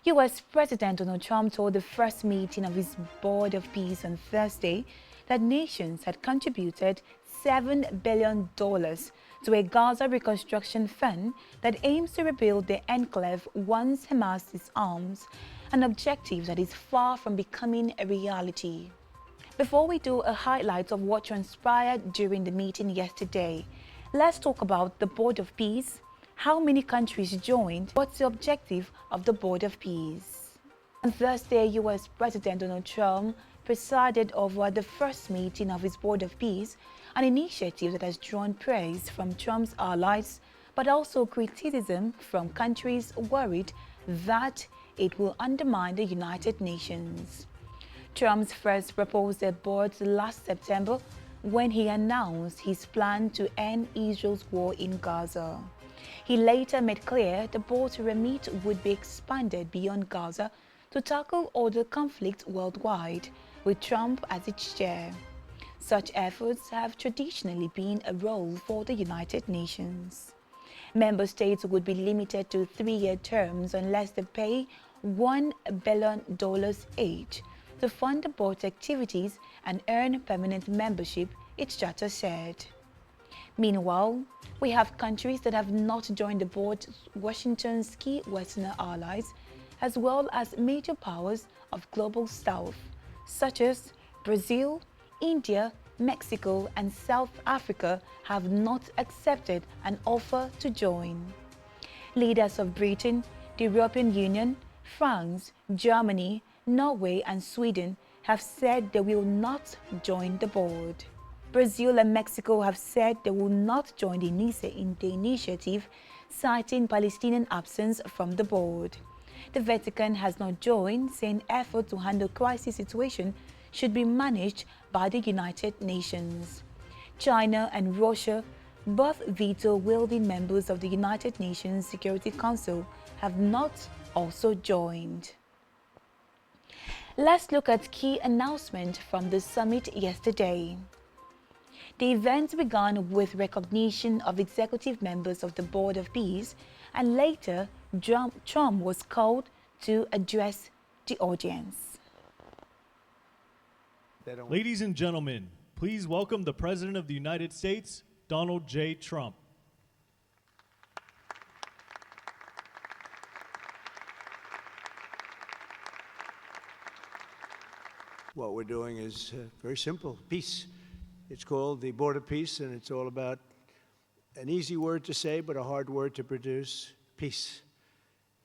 U.S. President Donald Trump told the first meeting of his Board of Peace on Thursday that nations had contributed $7 billion to a Gaza reconstruction fund that aims to rebuild the enclave once Hamas disarms, an objective that is far from becoming a reality. Before we do a highlight of what transpired during the meeting yesterday, let's talk about the Board of Peace. How many countries joined? What's the objective of the Board of Peace? On Thursday, U.S. President Donald Trump presided over the first meeting of his Board of Peace, an initiative that has drawn praise from Trump's allies, but also criticism from countries worried that it will undermine the United Nations. Trump first proposed a board last September when he announced his plan to end Israel's war in Gaza. He later made clear the board's remit would be expanded beyond Gaza to tackle other conflicts worldwide, with Trump as its chair. Such efforts have traditionally been a role for the United Nations. Member states would be limited to 3-year terms unless they pay $1 billion each to fund the board's activities and earn permanent membership, its charter said. Meanwhile, we have countries that have not joined the board, Washington's key Western allies, as well as major powers of global south, such as Brazil, India, Mexico, and South Africa have not accepted an offer to join. Leaders of Britain, the European Union, France, Germany, Norway, and Sweden have said they will not join the board. Brazil and Mexico have said they will not join the initiative, citing Palestinian absence from the board. The Vatican has not joined, saying efforts to handle crisis situation should be managed by the United Nations. China and Russia, both veto-wielding members of the United Nations Security Council, have not also joined. Let's look at key announcements from the summit yesterday. The event began with recognition of executive members of the Board of Peace, and later Trump was called to address the audience. Ladies and gentlemen, please welcome the President of the United States, Donald J. Trump. What we're doing is very simple, peace. It's called the Board of Peace, and it's all about an easy word to say, but a hard word to produce, peace.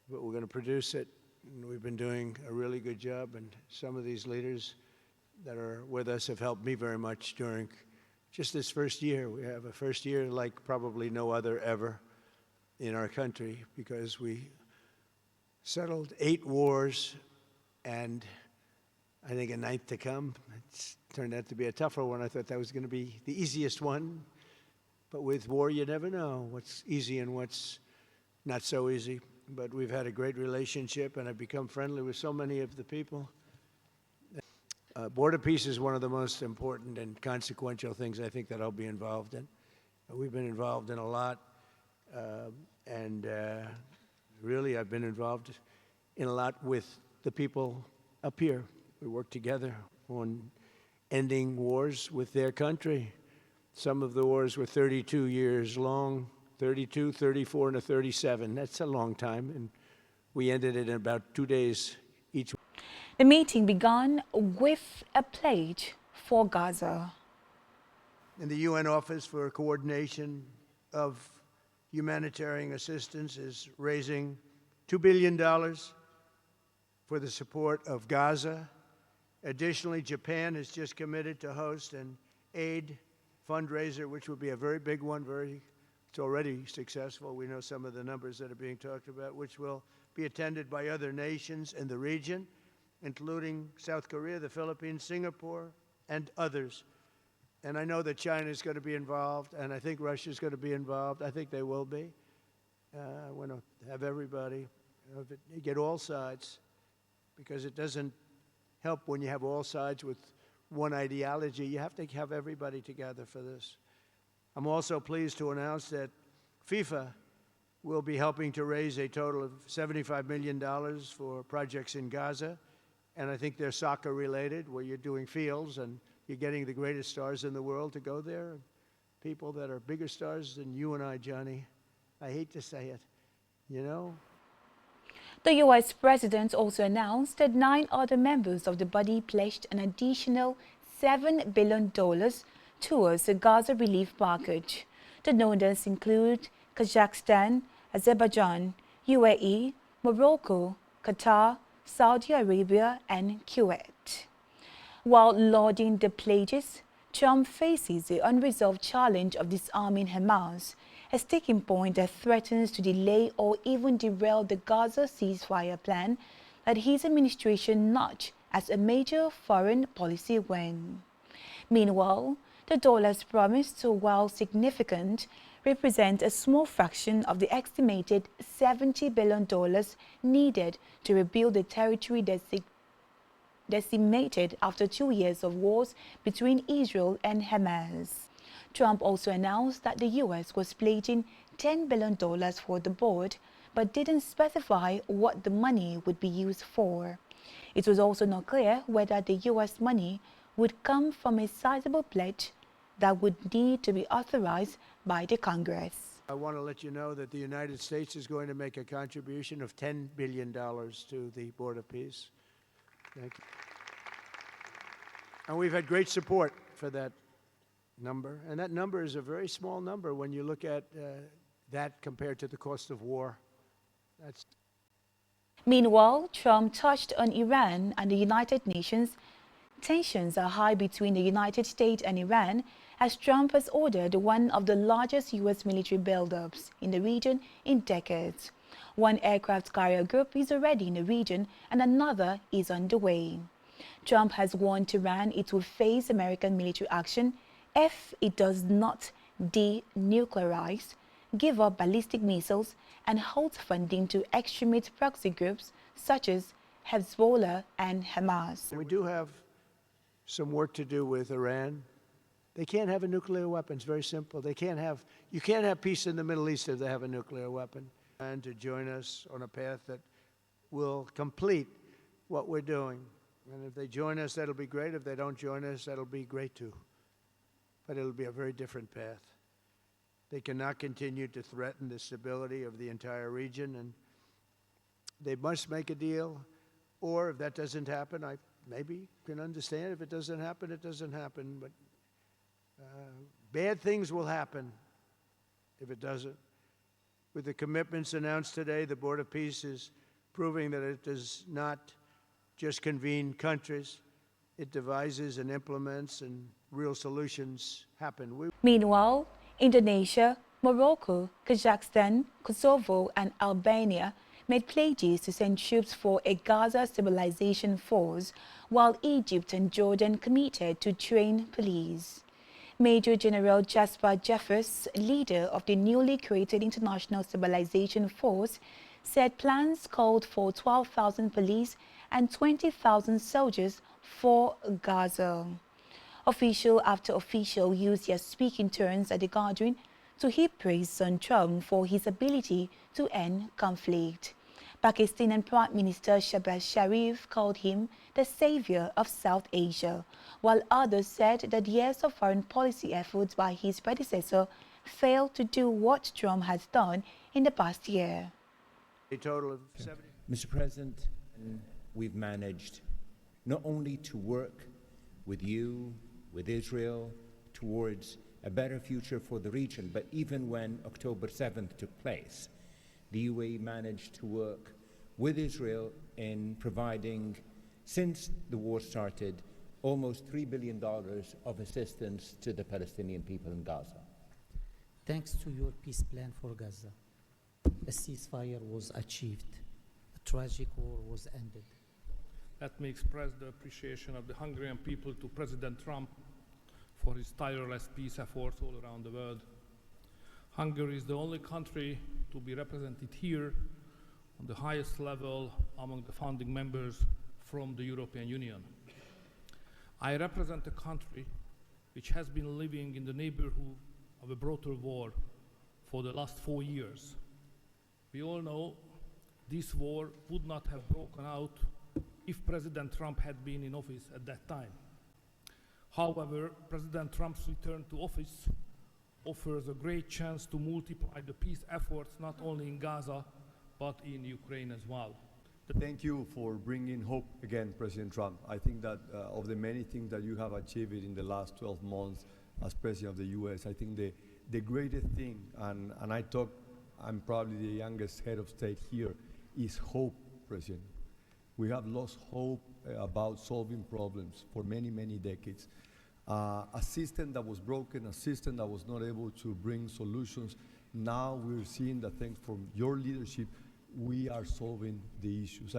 But we're going to produce it, and we've been doing a really good job, and some of these leaders that are with us have helped me very much during just this first year. We have a first year like probably no other ever in our country, because we settled 8 wars and I think a 9th to come. It's turned out to be a tougher one. I thought that was going to be the easiest one. But with war, you never know what's easy and what's not so easy. But we've had a great relationship, and I've become friendly with so many of the people. Board of Peace is one of the most important and consequential things I think that I'll be involved in. We've been involved in a lot, and really I've been involved in a lot with the people up here. We work together on ending wars with their country. Some of the wars were 32 years long, 32, 34, and a 37. That's a long time, and we ended it in about 2 days each. The meeting began with a pledge for Gaza. And the UN Office for Coordination of Humanitarian Assistance is raising $2 billion for the support of Gaza. Additionally, Japan has just committed to host an aid fundraiser, which will be a very big one. It's already successful. We know some of the numbers that are being talked about, which will be attended by other nations in the region, including South Korea, the Philippines, Singapore, and others. And I know that China is going to be involved, and I think Russia is going to be involved. I think they will be. I want to have everybody, get all sides, because it doesn't help when you have all sides with one ideology. You have to have everybody together for this. I'm also pleased to announce that FIFA We'll be helping to raise a total of $75 million for projects in Gaza. And I think they're soccer related, where you're doing fields and you're getting the greatest stars in the world to go there. People that are bigger stars than you and I, Johnny. I hate to say it, you know? The U.S. president also announced that 9 other members of the body pledged an additional $7 billion towards the Gaza relief package. The donors include Kazakhstan, Azerbaijan, UAE, Morocco, Qatar, Saudi Arabia, and Kuwait. While lauding the pledges, Trump faces the unresolved challenge of disarming Hamas, a sticking point that threatens to delay or even derail the Gaza ceasefire plan that his administration notched as a major foreign policy win. Meanwhile, the dollars promised, while significant, represent a small fraction of the estimated $70 billion needed to rebuild the territory decimated after 2 years of wars between Israel and Hamas. Trump also announced that the U.S. was pledging $10 billion for the board, but didn't specify what the money would be used for. It was also not clear whether the U.S. money would come from a sizable pledge that would need to be authorized by the Congress. I want to let you know that the United States is going to make a contribution of $10 billion to the Board of Peace. Thank you. And we've had great support for that number. And that number is a very small number when you look at that compared to the cost of war. Meanwhile, Trump touched on Iran and the United Nations. Tensions are high between the United States and Iran, as Trump has ordered one of the largest U.S. military buildups in the region in decades. One aircraft carrier group is already in the region and another is underway. Trump has warned Iran it will face American military action if it does not denuclearize, give up ballistic missiles, and halt funding to extremist proxy groups such as Hezbollah and Hamas. We do have some work to do with Iran. They can't have a nuclear weapon. It's very simple. You can't have peace in the Middle East if they have a nuclear weapon. And to join us on a path that will complete what we're doing. And if they join us, that'll be great. If they don't join us, that'll be great too. But it'll be a very different path. They cannot continue to threaten the stability of the entire region, and they must make a deal. Or if that doesn't happen, I maybe can understand. If it doesn't happen, it doesn't happen. But bad things will happen if it doesn't. With the commitments announced today, the Board of Peace is proving that it does not just convene countries. It devises and implements, and real solutions happen. Meanwhile, Indonesia, Morocco, Kazakhstan, Kosovo, and Albania made pledges to send troops for a Gaza stabilization force, while Egypt and Jordan committed to train police. Major General Jasper Jeffers, leader of the newly created International Stabilization Force, said plans called for 12,000 police and 20,000 soldiers for Gaza. Official after official used their speaking turns at the gathering to heap praise on Trump for his ability to end conflict. Pakistani Prime Minister Shehbaz Sharif called him the savior of South Asia, while others said that years of foreign policy efforts by his predecessor failed to do what Trump has done in the past year. A total of 70. Mr. President, we've managed not only to work with you, with Israel, towards a better future for the region, but even when October 7th took place, the UAE managed to work with Israel in providing, since the war started, almost $3 billion of assistance to the Palestinian people in Gaza. Thanks to your peace plan for Gaza, a ceasefire was achieved. A tragic war was ended. Let me express the appreciation of the Hungarian people to President Trump for his tireless peace efforts all around the world. Hungary is the only country to be represented here on the highest level among the founding members from the European Union. I represent a country which has been living in the neighborhood of a brutal war for the last 4 years. We all know this war would not have broken out if President Trump had been in office at that time. However, President Trump's return to office offers a great chance to multiply the peace efforts not only in Gaza, but in Ukraine as well. Thank you for bringing hope again, President Trump. I think that of the many things that you have achieved in the last 12 months as President of the U.S., I think the greatest thing, and I'm probably the youngest head of state here, is hope, President. We have lost hope about solving problems for many, many decades. A system that was broken, a system that was not able to bring solutions. Now we're seeing that thanks for your leadership, we are solving the issues.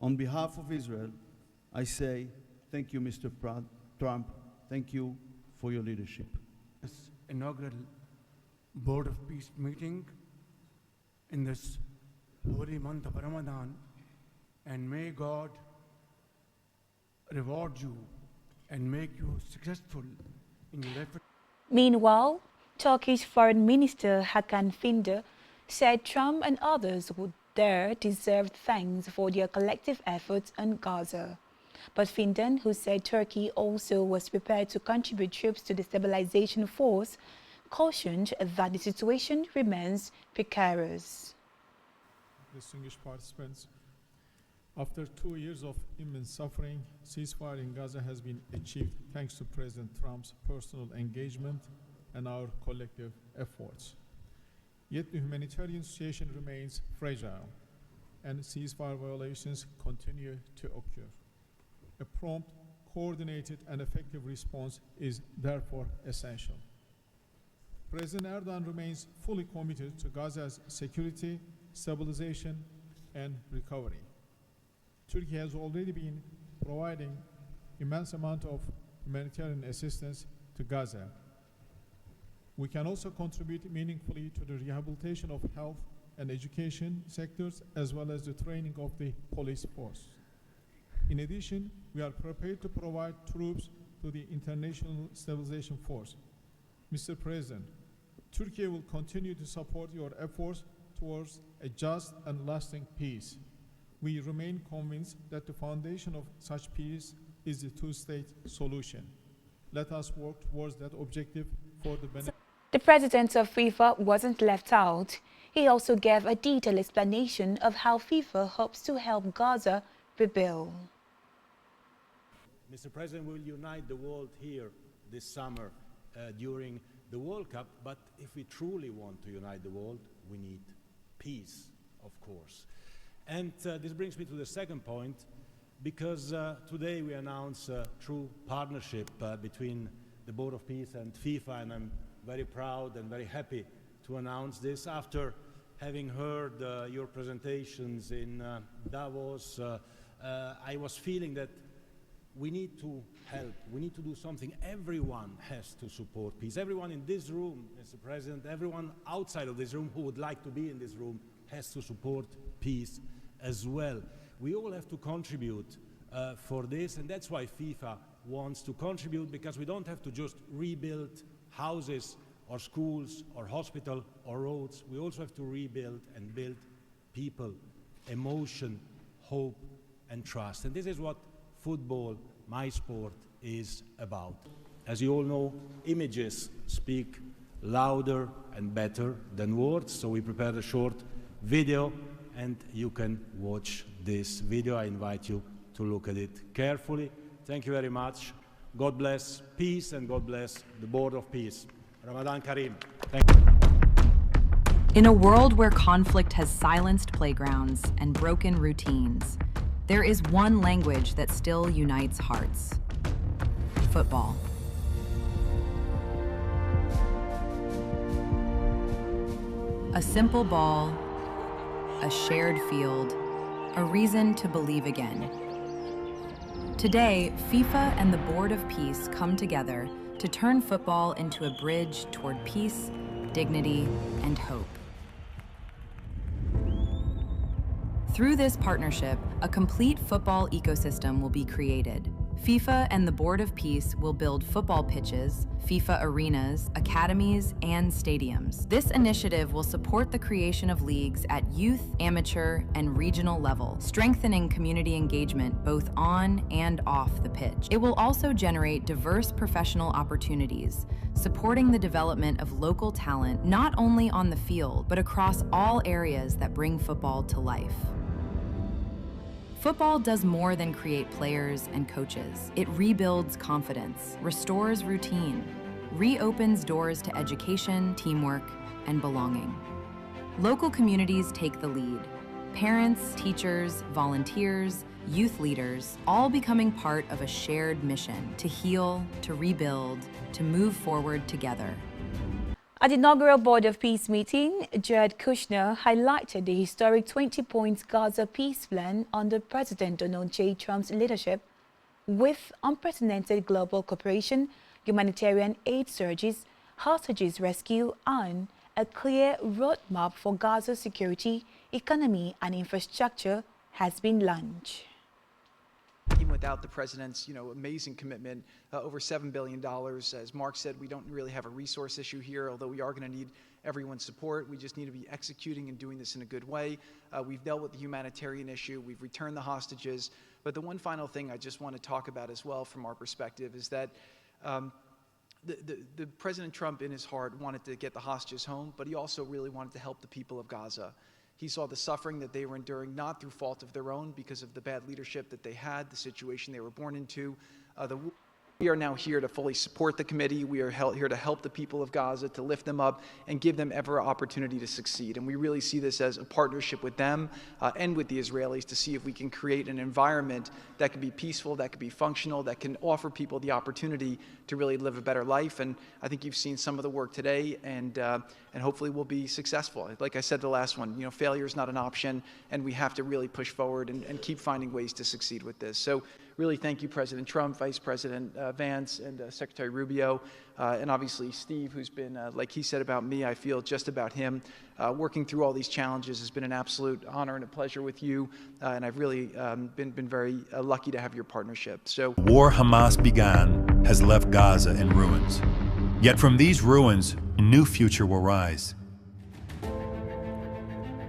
On behalf of Israel, I say thank you, Mr. Trump. Thank you for your leadership. This inaugural Board of Peace meeting in this holy month of Ramadan, and may God reward you and make you successful in your effort. Meanwhile, Turkish Foreign Minister Hakan Finder said Trump and others would there deserved thanks for their collective efforts on Gaza. But Finder, who said Turkey also was prepared to contribute troops to the stabilization force, cautioned that the situation remains precarious. Distinguished participants, after 2 years of immense suffering, ceasefire in Gaza has been achieved thanks to President Trump's personal engagement and our collective efforts. Yet the humanitarian situation remains fragile, and ceasefire violations continue to occur. A prompt, coordinated, and effective response is therefore essential. President Erdogan remains fully committed to Gaza's security, stabilization, and recovery. Turkey has already been providing immense amount of humanitarian assistance to Gaza. We can also contribute meaningfully to the rehabilitation of health and education sectors, as well as the training of the police force. In addition, we are prepared to provide troops to the International Stabilization Force. Mr. President, Turkey will continue to support your efforts towards a just and lasting peace. We remain convinced that the foundation of such peace is the two-state solution. Let us work towards that objective for the benefit. The president of FIFA wasn't left out. He also gave a detailed explanation of how FIFA hopes to help Gaza rebuild. Mr. President, we will unite the world here this summer during the World Cup, but if we truly want to unite the world, we need peace, of course. And this brings me to the second point, because today we announce a true partnership between the Board of Peace and FIFA, and I'm very proud and very happy to announce this. After having heard your presentations in Davos, I was feeling that we need to help, we need to do something. Everyone has to support peace. Everyone in this room, Mr. President, everyone outside of this room who would like to be in this room has to support peace as well. We all have to contribute for this, and that's why FIFA wants to contribute, because we don't have to just rebuild houses or schools or hospital or roads. We also have to rebuild and build people, emotion, hope, and trust. And this is what football, my sport, is about. As you all know, images speak louder and better than words, so we prepared a short video, and you can watch this video. I invite you to look at it carefully. Thank you very much. God bless peace, and God bless the Board of Peace. Ramadan Kareem. Thank you. In a world where conflict has silenced playgrounds and broken routines, there is one language that still unites hearts: football. A simple ball, a shared field, a reason to believe again. Today, FIFA and the Board of Peace come together to turn football into a bridge toward peace, dignity, and hope. Through this partnership, a complete football ecosystem will be created, FIFA and the Board of Peace will build football pitches, FIFA arenas, academies, and stadiums. This initiative will support the creation of leagues at youth, amateur, and regional level, strengthening community engagement both on and off the pitch. It will also generate diverse professional opportunities, supporting the development of local talent not only on the field, but across all areas that bring football to life. Football does more than create players and coaches. It rebuilds confidence, restores routine, reopens doors to education, teamwork, and belonging. Local communities take the lead. Parents, teachers, volunteers, youth leaders, all becoming part of a shared mission to heal, to rebuild, to move forward together. At the inaugural Board of Peace meeting, Jared Kushner highlighted the historic 20-point Gaza peace plan under President Donald J. Trump's leadership, with unprecedented global cooperation, humanitarian aid surges, hostages rescue, and a clear roadmap for Gaza's security, economy, and infrastructure has been launched. Even without the president's, amazing commitment, over $7 billion. As Mark said, we don't really have a resource issue here, although we are going to need everyone's support. We just need to be executing and doing this in a good way. We've dealt with the humanitarian issue. We've returned the hostages. But the one final thing I just want to talk about as well from our perspective is that the President Trump in his heart wanted to get the hostages home, but he also really wanted to help the people of Gaza. He saw the suffering that they were enduring, not through fault of their own, because of the bad leadership that they had, the situation they were born into. We are now here to fully support the committee. We are here to help the people of Gaza, to lift them up and give them every opportunity to succeed. And we really see this as a partnership with them and with the Israelis to see if we can create an environment that can be peaceful, that can be functional, that can offer people the opportunity to really live a better life. And I think you've seen some of the work today, and hopefully we'll be successful. Like I said, the last one, failure is not an option, and we have to really push forward and keep finding ways to succeed with this. So really thank you, President Trump, Vice President Vance, and Secretary Rubio, and obviously Steve, who's been, like he said about me, I feel just about him. Working through all these challenges has been an absolute honor and a pleasure with you, and I've really been very lucky to have your partnership. So, war Hamas began has left Gaza in ruins. Yet from these ruins, a new future will rise.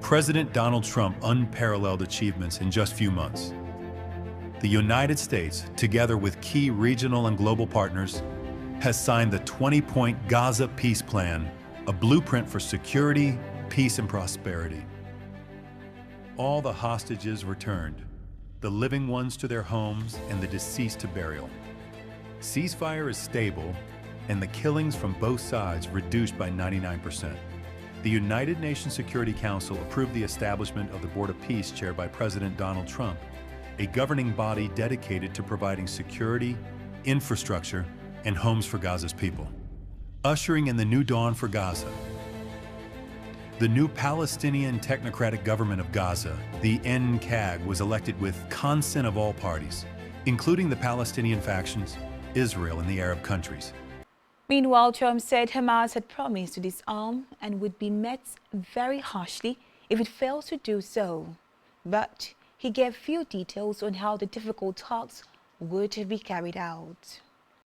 President Donald Trump unparalleled achievements in just a few months. The United States, together with key regional and global partners, has signed the 20-point Gaza Peace Plan, a blueprint for security, peace, and prosperity. All the hostages returned, the living ones to their homes and the deceased to burial. Ceasefire is stable, and the killings from both sides reduced by 99%. The United Nations Security Council approved the establishment of the Board of Peace chaired by President Donald Trump, a governing body dedicated to providing security, infrastructure, and homes for Gaza's people. Ushering in the new dawn for Gaza, the new Palestinian Technocratic Government of Gaza, the NCAG, was elected with consent of all parties, including the Palestinian factions, Israel, and the Arab countries. Meanwhile, Trump said Hamas had promised to disarm and would be met very harshly if it fails to do so. But he gave few details on how the difficult talks would be carried out.